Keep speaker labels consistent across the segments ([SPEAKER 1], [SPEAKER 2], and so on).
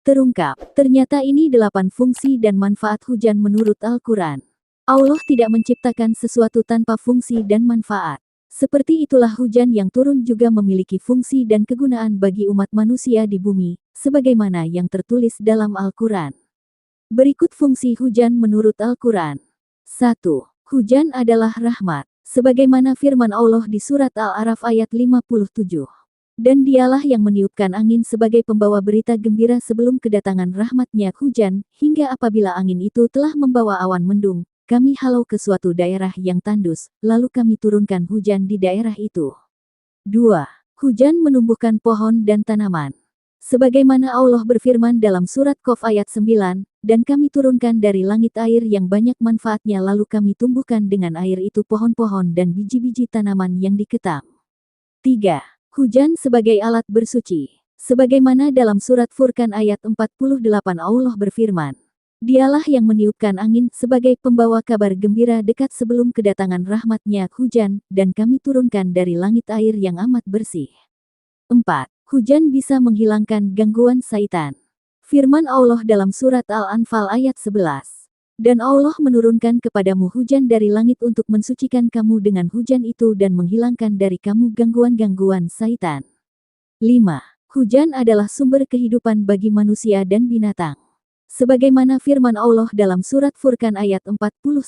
[SPEAKER 1] Terungkap, ternyata ini 8 fungsi dan manfaat hujan menurut Al-Quran. Allah tidak menciptakan sesuatu tanpa fungsi dan manfaat. Seperti itulah hujan yang turun juga memiliki fungsi dan kegunaan bagi umat manusia di bumi, sebagaimana yang tertulis dalam Al-Quran. Berikut fungsi hujan menurut Al-Quran. 1. Hujan adalah rahmat. Sebagaimana firman Allah di surat Al-A'raf ayat 57. Dan dialah yang meniupkan angin sebagai pembawa berita gembira sebelum kedatangan rahmatnya hujan, hingga apabila angin itu telah membawa awan mendung, kami halau ke suatu daerah yang tandus, lalu kami turunkan hujan di daerah itu. 2. Hujan menumbuhkan pohon dan tanaman. Sebagaimana Allah berfirman dalam surat Qaf ayat 9, dan kami turunkan dari langit air yang banyak manfaatnya lalu kami tumbuhkan dengan air itu pohon-pohon dan biji-biji tanaman yang diketam. 3. Hujan sebagai alat bersuci. Sebagaimana dalam surat Furqan ayat 48 Allah berfirman, Dialah yang meniupkan angin sebagai pembawa kabar gembira dekat sebelum kedatangan rahmatnya hujan, dan kami turunkan dari langit air yang amat bersih. 4. Hujan bisa menghilangkan gangguan syaitan. Firman Allah dalam surat Al-Anfal ayat 11. Dan Allah menurunkan kepadamu hujan dari langit untuk mensucikan kamu dengan hujan itu dan menghilangkan dari kamu gangguan-gangguan syaitan. 5. Hujan adalah sumber kehidupan bagi manusia dan binatang. Sebagaimana firman Allah dalam surat Furqan ayat 49.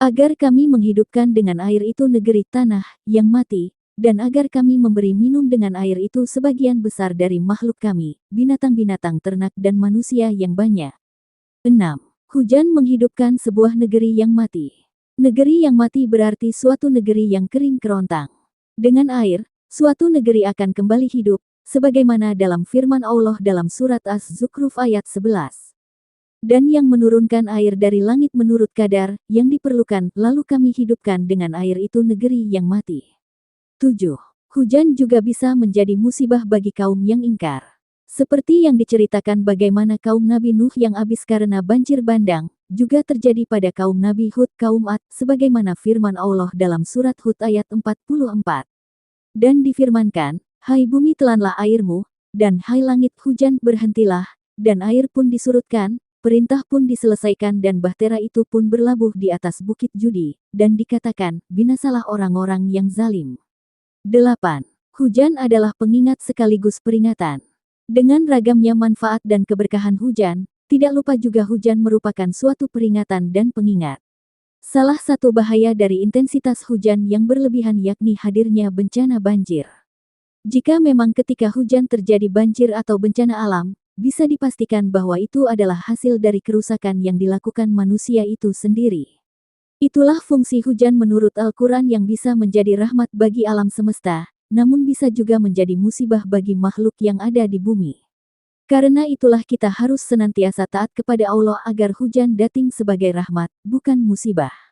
[SPEAKER 1] Agar kami menghidupkan dengan air itu negeri tanah yang mati, dan agar kami memberi minum dengan air itu sebagian besar dari makhluk kami, binatang-binatang ternak dan manusia yang banyak. 6. Hujan menghidupkan sebuah negeri yang mati. Negeri yang mati berarti suatu negeri yang kering kerontang. Dengan air, suatu negeri akan kembali hidup, sebagaimana dalam firman Allah dalam surat Az-Zukhruf ayat 11. Dan yang menurunkan air dari langit menurut kadar yang diperlukan, lalu kami hidupkan dengan air itu negeri yang mati. 7. Hujan juga bisa menjadi musibah bagi kaum yang ingkar. Seperti yang diceritakan bagaimana kaum Nabi Nuh yang habis karena banjir bandang, juga terjadi pada kaum Nabi Hud kaum Ad, sebagaimana firman Allah dalam surat Hud ayat 44. Dan difirmankan, Hai bumi telanlah airmu, dan hai langit hujan berhentilah, dan air pun disurutkan, perintah pun diselesaikan dan bahtera itu pun berlabuh di atas bukit Judi, dan dikatakan, binasalah orang-orang yang zalim. 8. Hujan adalah pengingat sekaligus peringatan. Dengan ragamnya manfaat dan keberkahan hujan, tidak lupa juga hujan merupakan suatu peringatan dan pengingat. Salah satu bahaya dari intensitas hujan yang berlebihan yakni hadirnya bencana banjir. Jika memang ketika hujan terjadi banjir atau bencana alam, bisa dipastikan bahwa itu adalah hasil dari kerusakan yang dilakukan manusia itu sendiri. Itulah fungsi hujan menurut Al-Quran yang bisa menjadi rahmat bagi alam semesta, namun bisa juga menjadi musibah bagi makhluk yang ada di bumi. Karena itulah kita harus senantiasa taat kepada Allah agar hujan datang sebagai rahmat, bukan musibah.